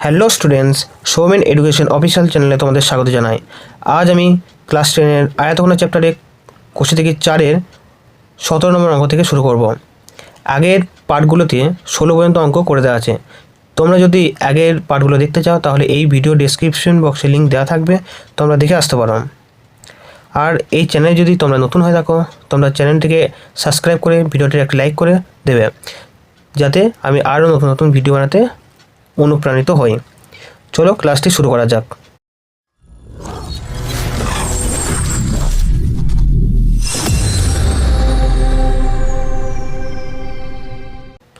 Hello students, Soumen education official চ্যানেলে তোমাদের স্বাগত জানাই। আজ আমি ক্লাস 10-এর আয়তঘন চ্যাপ্টারে কোষে থেকে 4-এর 17 নম্বর অঙ্ক থেকে শুরু করব। আগের পার্টগুলোতে 16 পর্যন্ত অঙ্ক করে দেওয়া আছে। তোমরা যদি আগের পার্টগুলো দেখতে চাও তাহলে এই ভিডিও ডেসক্রিপশন বক্সে লিঙ্ক দেওয়া থাকবে, তোমরা দেখে আসতে পারো। আর এই চ্যানেলে যদি তোমরা নতুন হয়ে থাকো, তোমরা চ্যানেলটিকে সাবস্ক্রাইব করে ভিডিওটির একটা লাইক করে দেবে, যাতে আমি আরও নতুন নতুন ভিডিও বানাতে অনুপ্রাণিত হই। চলো ক্লাসটি শুরু করা যাক।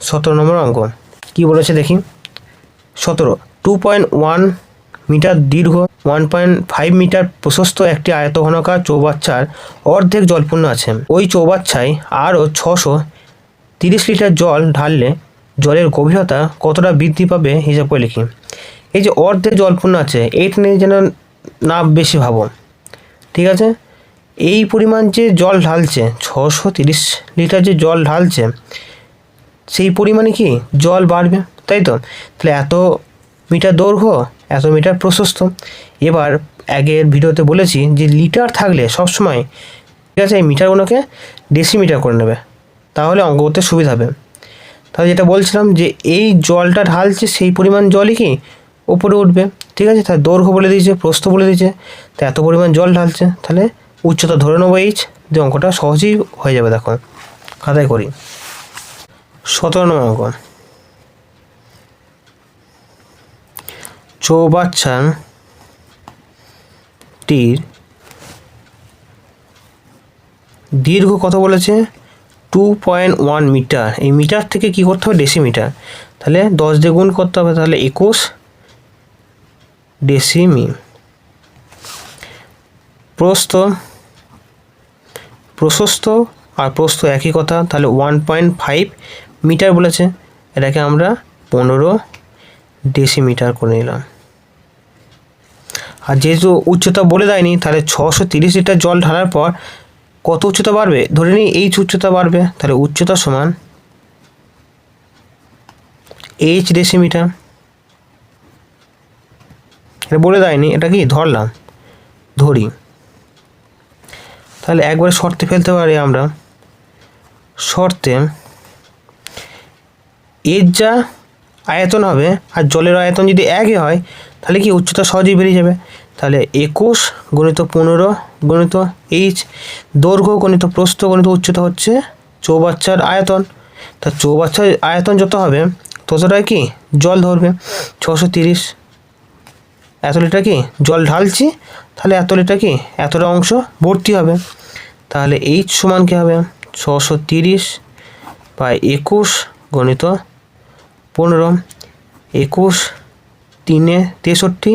17 নম্বর অঙ্ক কি বলেছে দেখি। 17, 2.1 মিটার দীর্ঘ 1.5 মিটার প্রশস্ত একটি আয়তঘনকার চৌবাচ্চার অর্ধেক জলপূর্ণ আছে। ওই চৌবাচ্চায় আরও 630 লিটার জল ঢাললে জলের গভীরতা কতটা বৃদ্ধি পাবে হিসাব করে লিখি। এই যে অর্ধেক জলপূর্ণ আছে, এইটা নিয়ে যেন না বেশি ভাবো, ঠিক আছে। এই পরিমাণ যে জল ঢালছে, 630 লিটার যে জল ঢালছে, সেই পরিমাণে কি জল বাড়বে, তাই তো। তাহলে এত মিটার দৈর্ঘ্য, এত মিটার প্রশস্ত। এবার আগের ভিডিওতে বলেছি যে লিটার থাকলে সবসময়, ঠিক আছে, এই মিটারগুলোকে ডেসিমিটার করে নেবে, তাহলে অঙ্ক করতে সুবিধা হবে। তাহলে যেটা বলছিলাম যে এই জলটা ঢালছে, সেই পরিমাণ জলই কি উপরে উঠবে, ঠিক আছে। তার দৈর্ঘ্য বলে দিয়েছে, প্রস্থ বলে দিয়েছে, তো এত পরিমাণ জল ঢালছে, তাহলে উচ্চতা ধরে নেবো এইচ, যে অঙ্কটা সহজেই হয়ে যাবে। দেখো খাতায় করি। 17 নম্বর অঙ্ক, চৌবাচ্চাটির দীর্ঘ কত বলেছে, 2.1 মিটার। এই মিটার থেকে কি করতে হবে, ডেসিমিটার। তাহলে 10 দিয়ে গুণ করতে হবে, তাহলে 21 ডেসিমি। প্রশস্ত আর প্রস্থ একই কথা, তাহলে 1.5 মিটার বলেছে, এটাকে আমরা 15 ডেসিমিটার করে নিলাম। আর যেহেতু উচ্চতা বলে দেয়নি, তাহলে 630 লিটার জল ঢালার পর কত উচ্চতা বাড়বে, ধরে নিই এইচ উচ্চতা বাড়বে, তাহলে উচ্চতা সমান এইচ ডেসিমিটার। এটা বলে দেয়নি, এটা কি ধরলাম, ধরি। তাহলে একবারে শর্তে ফেলতে পারি আমরা, শর্তে এর যা আয়তন হবে আর জলের আয়তন যদি একই হয়, তাহলে কি উচ্চতা সহজেই বেরিয়ে যাবে। তাহলে 21 গুণিত 15 গুণিত এইচ, দৈর্ঘ্য গণিত প্রস্থ গণিত উচ্চতা হচ্ছে চৌবাচ্চার আয়তন। তা চৌবাচ্চার আয়তন যত হবে ততটাই কি জল ধরবে। 630, এত লিটার কি জল ঢালছি, তাহলে এত লিটার কি এতটা অংশ ভর্তি হবে। তাহলে এইচ সমান কী হবে, 630 বাই 21 গণিত 15, 21 3 63,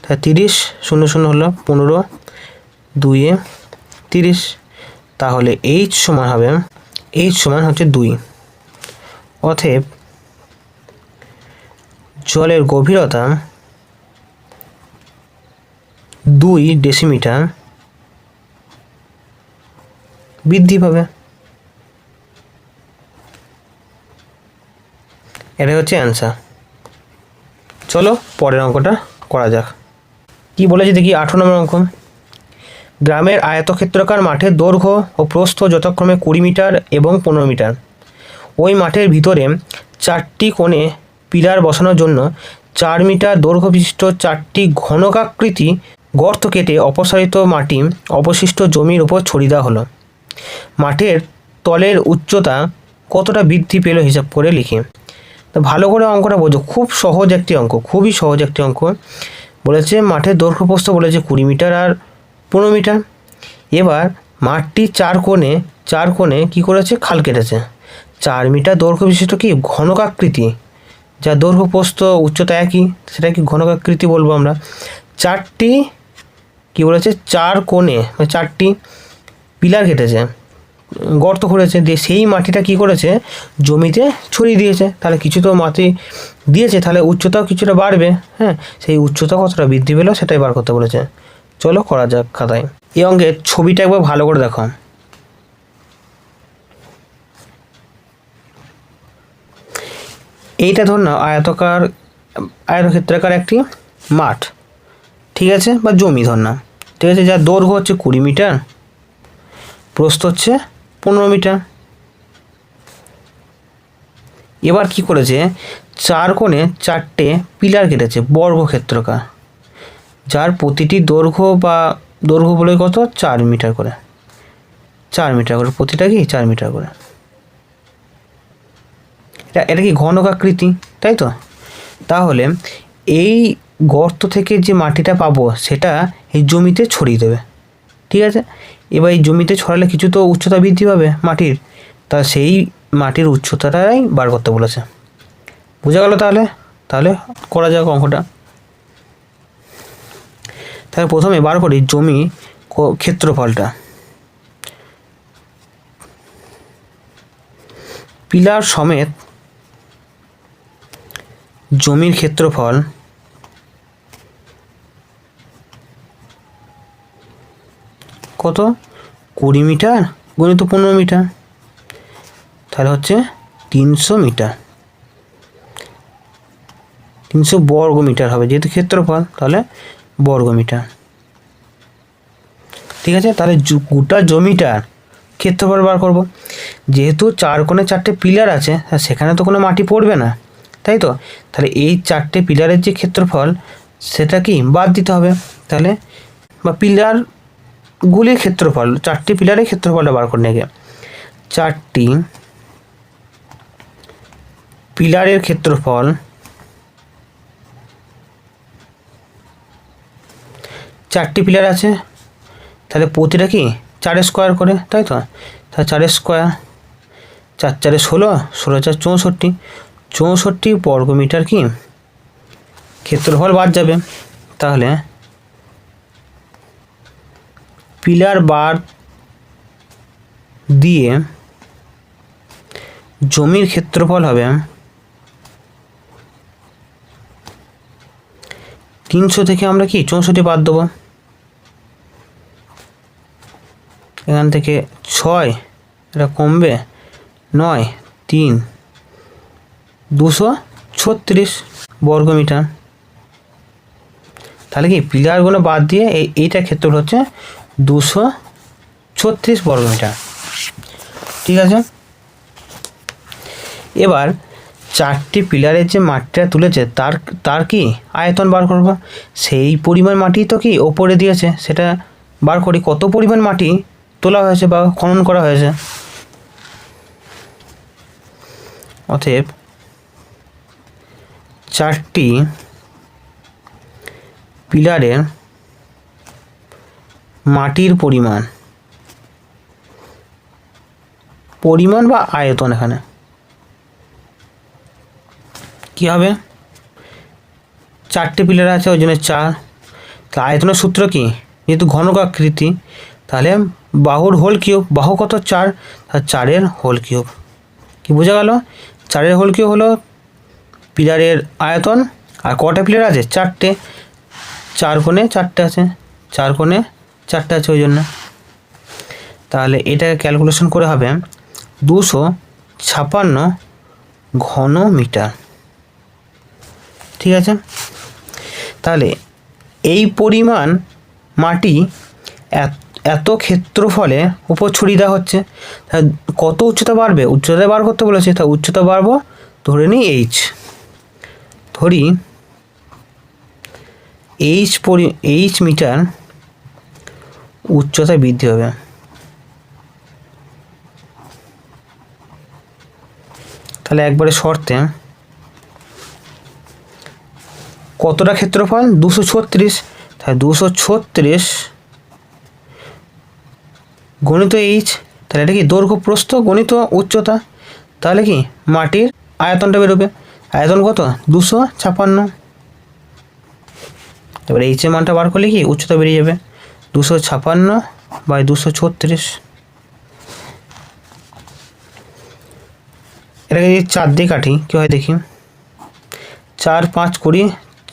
তাহলে 30 0 0 হলো 15, 2 30। তাহলে এইচ সমান হবে, এইচ সমান হচ্ছে 2। অতএব জলের গভীরতা 2 ডেসিমিটার বৃদ্ধি পাবে। এটাই হচ্ছে অ্যান্সার। চলো পরের অঙ্কটা করা যাক। কি বলেছে দেখি। 18 নম্বর অঙ্ক, গ্রামের আয়তক্ষেত্রাকার মাঠের দৈর্ঘ্য ও প্রস্থ যথাক্রমে 20 মিটার এবং 15 মিটার। ওই মাঠের ভিতরে 4টি কোণে পিলার বসানোর জন্য 4 মিটার দৈর্ঘ্য বিশিষ্ট 4টি ঘনকাকৃতি গর্ত কেটে অপসারিত মাটি অবশিষ্ট জমির উপর ছড়িয়ে দেওয়া হলো। মাঠের তলের উচ্চতা কতটা বৃদ্ধি পেল হিসাব করে লিখি। তো ভালো করে অঙ্কটা বোঝো, খুব সহজ একটি অঙ্ক, খুবই সহজ একটি অঙ্ক। বলেছে মাঠের দৈর্ঘ্য প্রস্থ বলেছে 20 মিটার আর 15 মিটার। এবার মাঠটি 4 কোণে কী করেছে, খাল কেটেছে। 4 মিটার দৈর্ঘ্য বিশিষ্ট কি ঘনকাকৃতি, যা দৈর্ঘ্য প্রস্থ উচ্চতা একই, সেটা কি ঘনকাকৃতি বলবো আমরা। 4টি কী বলেছে, 4 কোণে 4টি পিলার কেটেছে, গর্ত করেছে, দিয়ে সেই মাটিটা কি করেছে, জমিতে ছড়িয়ে দিয়েছে। তাহলে কিছু তো মাটি দিয়েছে, তাহলে উচ্চতাও কিছুটা বাড়বে। হ্যাঁ, সেই উচ্চতা কতটা বৃদ্ধি পেলো সেটাই বার করতে বলেছে। চলো করা যাক খাতায়। এই অঙ্কের ছবিটা একবার ভালো করে দেখো। এইটা ধর না আয়তকার আয়তক্ষেত্রাকার একটি মাঠ, ঠিক আছে, বা জমি ধরলাম, ঠিক আছে, যার দৈর্ঘ্য হচ্ছে 20 মিটার, প্রস্থ হচ্ছে 15 মিটার। এবার কি করেছে, 4 কোণে 4টে পিলার কেটেছে বর্গক্ষেত্রাকার, যার প্রতিটি দৈর্ঘ্য বলে কত, 4 মিটার করে, 4 মিটার করে, প্রতিটা কি 4 মিটার করে। এটা কি ঘনকাকৃতি, তাই তো? তাহলে এই গর্ত থেকে যে মাটিটা পাবো সেটা এই জমিতে ছড়িয়ে দেবে, ঠিক আছে। এবার এই জমিতে ছড়ালে কিছু তো উচ্চতা বৃদ্ধি পাবে মাটির, তা সেই মাটির উচ্চতাটাই বার করতে বলেছে। বোঝা গেল? তাহলে করা যাক অঙ্কটা। তাহলে প্রথমে বার করি জমি ক্ষেত্রফলটা। পিলার সমেত জমির ক্ষেত্রফল কত, 20 মিটার গুণিত 15 মিটার, তাহলে হচ্ছে 300 মিটার, 300 বর্গ মিটার হবে, যেহেতু ক্ষেত্রফল তাহলে বর্গ মিটার, ঠিক আছে। তাহলে গোটা জমিটার ক্ষেত্রফল বার করব। যেহেতু 4 কোণে 4টে পিলার আছে, সেখানে তো কোনো মাটি পড়বে না, তাই তো। তাহলে এই 4টে পিলারের যে ক্ষেত্রফল সেটা কি বাদ দিতে হবে, তাহলে বা পিলারগুলির ক্ষেত্রফল, 4টি পিলারের ক্ষেত্রফলটা বার করে নেবে। 4টি পিলারের ক্ষেত্রফল, 4টি পিলার আছে, তাহলে প্রতিটা কি 4 স্কোয়ার করে, তাই তো। তাহলে 4 স্কোয়ার, 4 4 16, 16 4 64, 64 বর্গ মিটার কি ক্ষেত্রফল বাদ যাবে। তাহলে পিলার বাদ দিয়ে জমির ক্ষেত্রফল হবে 300 থেকে আমরা কি 64 বাদ দেবো, এখান থেকে 6 এটা কমবে, 9 3 236 বর্গ মিটার। তাহলে কি পিলারগুলো বাদ দিয়ে এইটার ক্ষেত্রফল হচ্ছে 236 বর্গ মিটার, ঠিক আছে। এবার 4টি পিলারের যে মাটিটা তুলেছে তার কি আয়তন বার করব। সেই পরিমাণ মাটি তো কি ওপরে দিয়েছে, সেটা বার করি, কত পরিমাণ মাটি তোলা হয়েছে বা খনন করা হয়েছে। অতএব 4টি পিলারের মাটির পরিমাণ বা আয়তন, এখানে কি হবে, 4টে পিলার আছে ওই জন্য 4, তা আয়তনের সূত্র কি, যেহেতু ঘনকাকৃতি তাহলে বাহুর হোল কিউব, বাহু কত 4, তাহলে 4-এর হোল কিউব। কি বোঝা গেল? 4-এর হোল কিউব হলো পিলারের আয়তন। আর কটা পিলার আছে, 4টে, 4 কোণে 4টে আছে, 4 কোণে 4টে আছে ওই জন্য। তাহলে এটাকে ক্যালকুলেশন করে হবে 256 ঘন মিটার, ঠিক আছে। তাহলে এই পরিমাণ মাটি এত ক্ষেত্রফলে উপর ছড়িয়ে দেওয়া হচ্ছে, তাহলে কত উচ্চতা বাড়বে, উচ্চতা বার করতে বলেছে, তা উচ্চতা বাড়বো, ধরে নিই h মিটার উচ্চতা বৃদ্ধি হবে। তাহলে একবারে শর্তে কতটা ক্ষেত্রফল, 236, তাহলে 236 গণিত h, তাহলে এটা কি দৈর্ঘ্য প্রস্থ গণিত উচ্চতা, তাহলে কি মাটির আয়তনটা বেরোবে। আয়তন কত, 256। এবার এইচ এর মানটা বার করলে কি উচ্চতা বেরিয়ে যাবে, 256/236। এটাকে যদি 4 দিয়ে কাটি কী হয় দেখি, 4 5 20,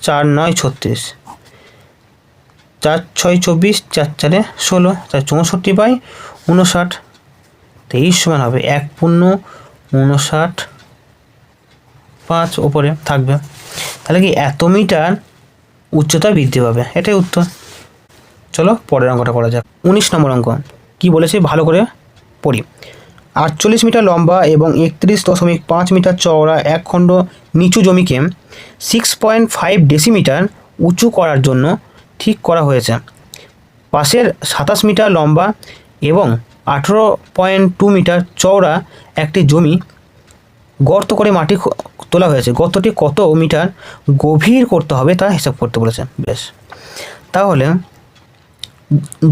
4 9 36, 4 6 24, 4 4 16, তাই 64/59। 23 সমান হবে 1.59 5 ওপরে থাকবে। তাহলে কি এত মিটার উচ্চতা বৃদ্ধি পাবে, এটাই উত্তর। চলো পরের অঙ্কটা করা যাক। 19 নম্বর অঙ্ক কি বলেছে ভালো করে পড়ি। 48 মিটার লম্বা এবং 31.5 মিটার চওড়া এক খণ্ড নিচু জমিকে 6.5 ডেসিমিটার উঁচু করার জন্য ঠিক করা হয়েছে। পাশের 27 মিটার লম্বা এবং 18.2 মিটার চওড়া একটি জমি গর্ত করে মাটি তোলা হয়েছে। গর্তটি কত মিটার গভীর করতে হবে তা হিসাব করতে বলেছে। বেশ, তাহলে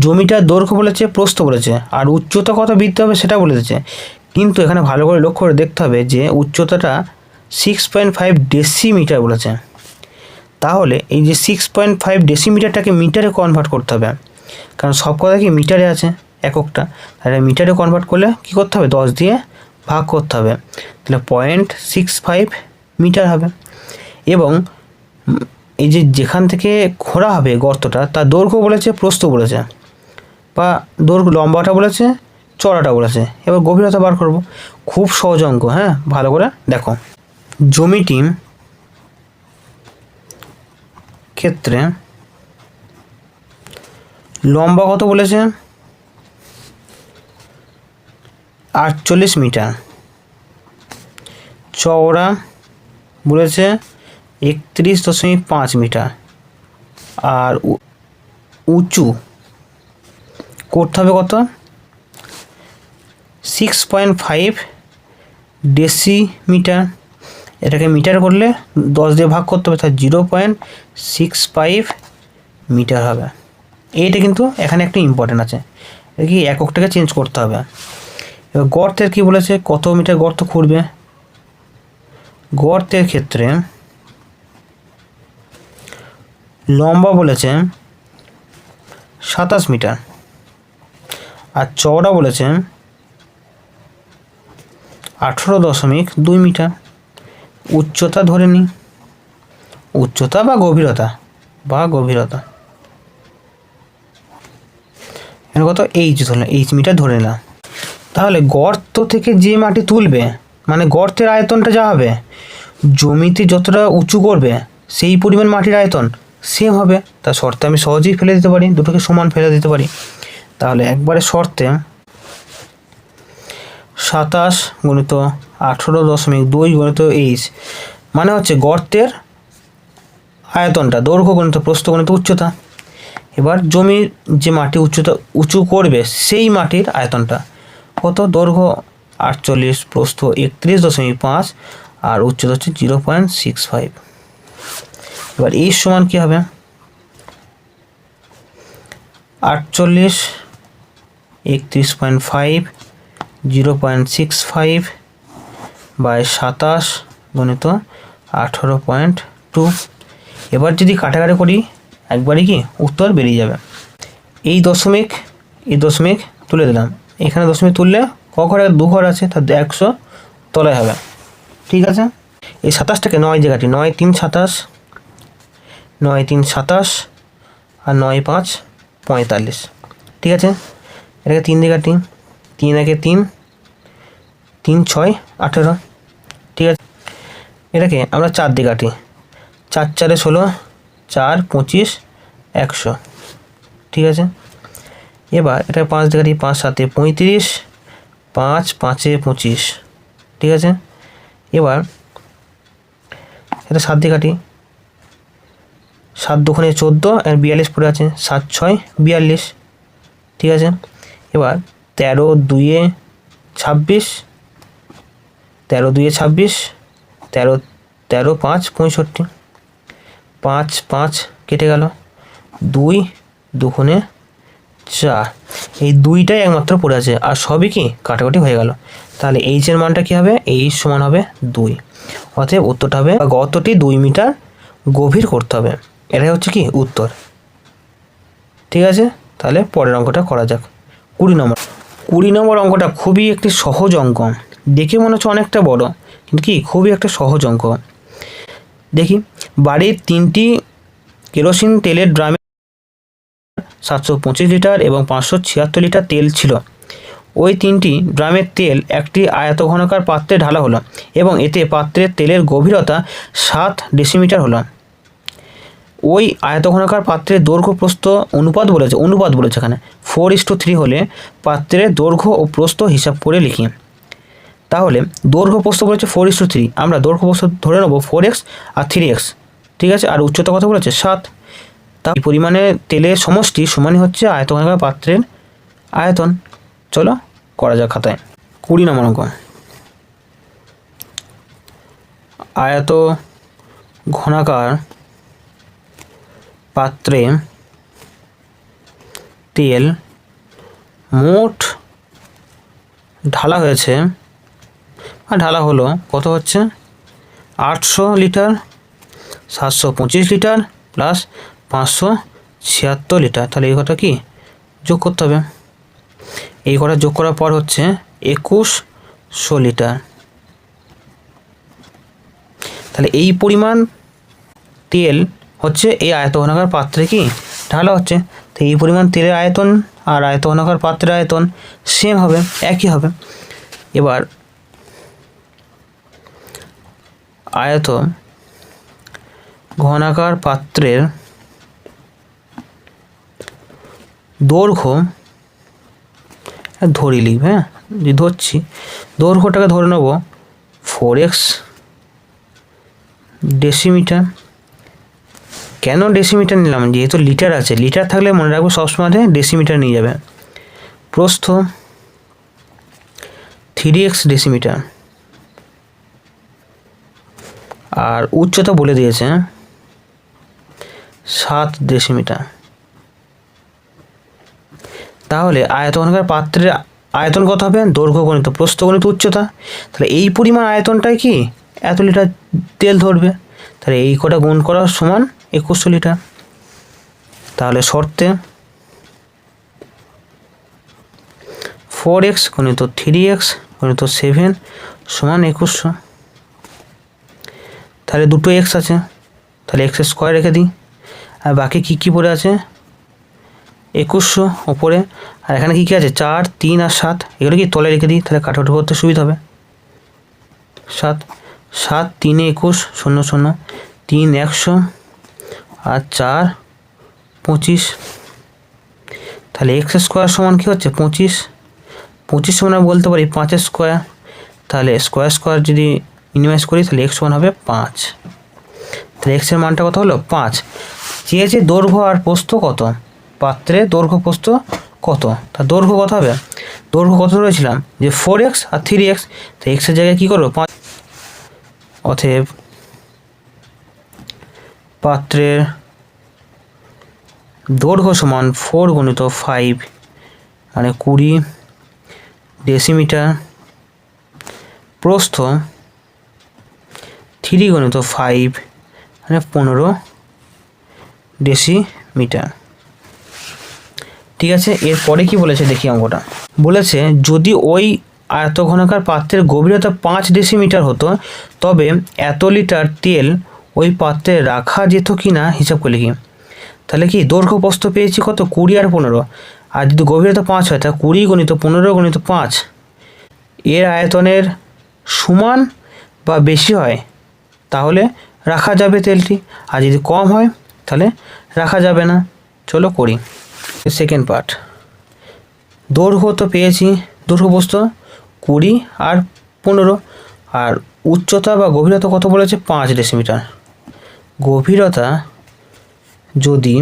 জমিটার দৈর্ঘ্য বলেছে, প্রস্থ বলেছে, আর উচ্চতা কত বৃদ্ধি হবে সেটা বলে দিয়েছে। কিন্তু এখানে ভালো করে লক্ষ্য করে দেখতে হবে যে উচ্চতাটা 6.5 ডেসিমিটার বলেছে। তাহলে এই যে 6.5 ডেসিমিটারটাকে মিটারে কনভার্ট করতে হবে, কারণ সব কথা কি মিটারে আছে এককটা। তাহলে মিটারে কনভার্ট করলে কী করতে হবে, 10 দিয়ে ভাগ করতে হবে, তাহলে 0.65 মিটার হবে। এবং এই যে যেখান থেকে খোঁড়া হবে গর্তটা তার দৈর্ঘ্য বলেছে, প্রস্থ বলেছে, বা দৈর্ঘ্য লম্বাটা বলেছে, চড়াটা বলেছে। এবার গভীরতা বার করব। খুব সহজ অঙ্ক, হ্যাঁ ভালো করে দেখো। জমিটি ক্ষেত্রে লম্বা কত বলেছে, 48 মিটার, চওড়া বলেছে 31.5 মিটার, আর উঁচু করতে হবে কত, 6.5 ডেসিমিটার। এটাকে মিটার করলে 10 দিয়ে ভাগ করতে হবে, তাই 0.65 মিটার হবে। এইটা কিন্তু এখানে একটু ইম্পর্টেন্ট আছে, এটা কি এককটাকে চেঞ্জ করতে হবে। এবার গর্তের কি বলেছে, কত মিটার গর্ত খুঁড়বে। গর্তের ক্ষেত্রে লম্বা বলেছে 27 মিটার, আর চওড়া বলেছে 18.2 মিটার। উচ্চতা ধরে নিই, উচ্চতা বা গভীরতা এর কত, এইচ মিটার ধরে নিলাম। তাহলে গর্ত থেকে যে মাটি তুলবে, মানে গর্তের আয়তনটা যা হবে, জমিতে যতটা উঁচু করবে সেই পরিমাণ মাটির আয়তন সেম হবে। তার শর্তে আমি সহজেই ফেলে দিতে পারি, দুটোকে সমান ফেলে দিতে পারি। তাহলে একবারে শর্তে 27 গুণিত 18.2 গুণিত এইচ, মানে হচ্ছে গর্তের আয়তনটা দৈর্ঘ্য গুণিত প্রস্থ গুণিত উচ্চতা। এবার জমির যে মাটি উঁচু করবে সেই মাটির আয়তনটা কত, দৈর্ঘ্য 48, প্রস্থ 31.5, আর উচ্চতা হচ্ছে 0.65। এবার এই সমান কী হবে, 48 31.5 0.65 বাই 27 গুণিত 18.2। এবার যদি কাটাকাটি করি একবারই কি উত্তর বেরিয়ে যাবে। এই দশমিক তুলে দিলাম, এখানে দশমিক তুললে ক ঘর, 2 ঘর আছে, তার 100 তলায় হবে। ঠিক আছে, এই 27টাকে 9 দিয়ে কাটি, 9 3 27, 9 3 27, আর 9 5 45। ঠিক আছে, এটাকে 3 দিয়ে কাটি, 3 1 3, 3 6 18। ঠিক আছে, এটাকে আমরা 4 দিয়ে কাটি, 4 4 16, 4 25 100। ঠিক আছে, এবার এটা 5 দিয়ে কাটি, 5 7 35, 5 5 25। ঠিক আছে, এবার এটা 7 দিয়ে কাটি, 7 2 14, আর 42 পড়ে আছে, 7 6 42। ঠিক আছে, এবার 13 2 26, 13 2 26, 13 13 5 65, 5 5 কেটে গেল, 2 2 4। এই 2টাই একমাত্র পড়ে আছে, আর সবই কি কাটাকাটি হয়ে গেল। তাহলে এইচের মানটা কী হবে, এইচ সমান হবে 2। অতএব উত্তরটা হবে গর্তটি 2 মিটার গভীর করতে হবে। এটাই হচ্ছে কি উত্তর। ঠিক আছে, তাহলে পরের অঙ্কটা করা যাক। 20 নম্বর অঙ্কটা খুবই একটি সহজ অঙ্ক, দেখে মনে হচ্ছে অনেকটা বড়, কিন্তু কি খুবই একটা সহজ অঙ্ক। দেখি, বাড়ির 3টি কেরোসিন তেলের ড্রামে 725 লিটার এবং 576 লিটার তেল ছিল। ওই 3টি ড্রামের তেল একটি আয়তঘনাকার পাত্রে ঢালা হলো এবং এতে পাত্রের তেলের গভীরতা 7 ডেসিমিটার হলো। ওই আয়তঘনাকার পাত্রের দৈর্ঘ্য প্রস্থ অনুপাত বলেছে এখানে 4:3 হলে পাত্রের দৈর্ঘ্য ও প্রস্থ হিসাব করে লিখি। তাহলে দৈর্ঘ্য প্রস্থ বলেছে 4:3, আমরা দৈর্ঘ্য প্রস্থ ধরে নেব 4x আর 3x, ঠিক আছে। আর উচ্চতা কথা বলেছে 7। তা এই পরিমাণে তেলের সমষ্টি সমানই হচ্ছে আয়তঘনাকার পাত্রের আয়তন। চলো করা যাক খাতায়। 20 নম্বর অঙ্ক। আয়তঘনাকার পাত্রে তেল মোট ঢালা হয়েছে আর ঢালা হলো কত হচ্ছে 800 লিটার, 725 লিটার প্লাস 576 লিটার। তাহলে এই কটা কি যোগ করতে হবে। এই কটা যোগ করার পর হচ্ছে 2100 লিটার। তাহলে এই পরিমাণ তেল হচ্ছে এই আয়তঘনাকার পাত্রে কি ঢালা হচ্ছে। তো এই পরিমাণ তেলের আয়তন আর আয়তঘনাকার পাত্রের আয়তন সেম হবে, একই হবে। এবার আয়তঘনাকার পাত্রের দৈর্ঘ্য ধরি লিখবে, হ্যাঁ ধরছি, দৈর্ঘ্যটাকে ধরে নেব 4x ডেসিমিটার। কেন ডেসিমিটার নিলাম, যেহেতু লিটার আছে, লিটার থাকলে মনে রাখবো সবসময় ডেসিমিটার নিয়ে যাবে। প্রস্থ 3x ডেসিমিটার আর উচ্চতা বলে দিয়েছে 7 ডেসিমিটার। তাহলে আয়তঘনাকার পাত্রের আয়তন কত হবে, দৈর্ঘ্য গণিত প্রস্থ গণিত উচ্চতা। তাহলে এই পরিমাণ আয়তনটাই কি এত লিটার তেল ধরবে। তাহলে এই কটা গুণ করার সমান 2100 লিটার। তাহলে শর্তে 4x গণিত 3x গণিত 7 সমান 2100। তাহলে দুটো x আছে, তাহলে x স্কোয়ার রেখে দিই। আর বাকি কী পড়ে আছে 2100 ওপরে, আর এখানে কী আছে 4, 3 আর 7, এগুলো কি তলে রেখে দিই, তাহলে কাটাকুটি করতে সুবিধা হবে। 7 3 21 0 0 3 100 আর 4 25। তাহলে x স্কোয়ার সমান কী হচ্ছে 25 সমান বলতে পারি 5 স্কোয়ার। তাহলে স্কোয়ার যদি মিনিমাইজ করি তাহলে x সমান হবে 5। তাহলে x এর মানটা কত হলো 5। চেয়েছে দৈর্ঘ্য আর প্রস্থ কত, পাত্রের দৈর্ঘ্য প্রস্থ কত। তার দৈর্ঘ্য কত হবে, দৈর্ঘ্য কত ধরেছিলাম যে 4x আর 3x, তো x এর জায়গায় কী করবো 5। অতএব পাত্রের দৈর্ঘ্য সমান 4 গুণিত 5 মানে 20 ডেসিমিটার, প্রস্থ 3 গুণিত 5 মানে 15 ডেসিমিটার। ঠিক আছে, এরপরে কি বলেছে দেখি অঙ্কটা। বলেছে যদি ওই আয়তঘনাকার পাত্রের গভীরতা 5 ডেসিমিটার হতো তবে এত লিটার তেল ওই পাত্রে রাখা যেত কি না হিসাব করে লিখি। তাহলে কি দৈর্ঘ্য প্রস্থ পেয়েছি কত 20 আর 15, আর যদি গভীরতা 5 হয় তাহলে 20 গুণিত 15 গুণিত 5 এর আয়তনের সমান বা বেশি হয় তাহলে রাখা যাবে তেলটি, আর যদি কম হয় তাহলে রাখা যাবে না। চলো করি সেকেন্ড পার্ট। দৈর্ঘ্য তো পেয়েছি, দৈর্ঘ্য প্রস্থ 20 আর 15, আর উচ্চতা বা গভীরতা কত বলেছে 5 ডেসিমিটার। গভীরতা যদি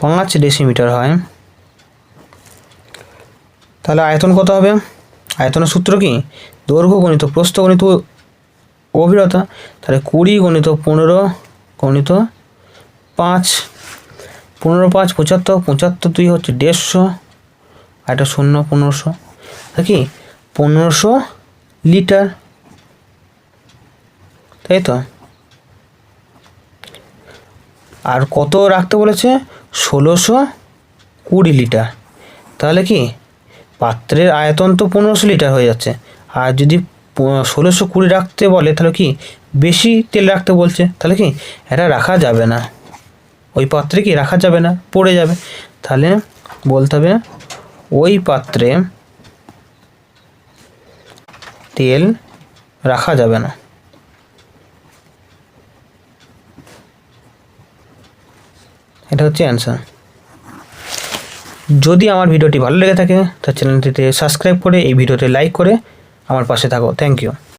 5 ডেসিমিটার হয় তাহলে আয়তন কত হবে, আয়তনের সূত্র কি দৈর্ঘ্য গণিত প্রস্থ গণিত গভীরতা। তাহলে 20 গুণিত 15 গুণিত 5, 15 5 75, 75 2 হচ্ছে 150, আর এটা 0 1500, কি 1500 লিটার, তাই তো। আর কত রাখতে বলেছে 1620 লিটার। তাহলে কি পাত্রের আয়তন তো 1500 লিটার হয়ে যাচ্ছে, আর যদি 1620 রাখতে বলে তাহলে কি বেশি তেল রাখতে বলছে, তাহলে কি এটা রাখা যাবে না, ওই পাত্রে কি রাখা যাবে না, পড়ে যাবে। তাহলে বলতে হবে ওই পাত্রে তেল রাখা যাবে না। এটা হচ্ছে অ্যান্সার। যদি আমার ভিডিওটি ভালো লেগে থাকে তাহলে চ্যানেলটিতে সাবস্ক্রাইব করে এই ভিডিওতে লাইক করে আমার পাশে থাকো। Thank you.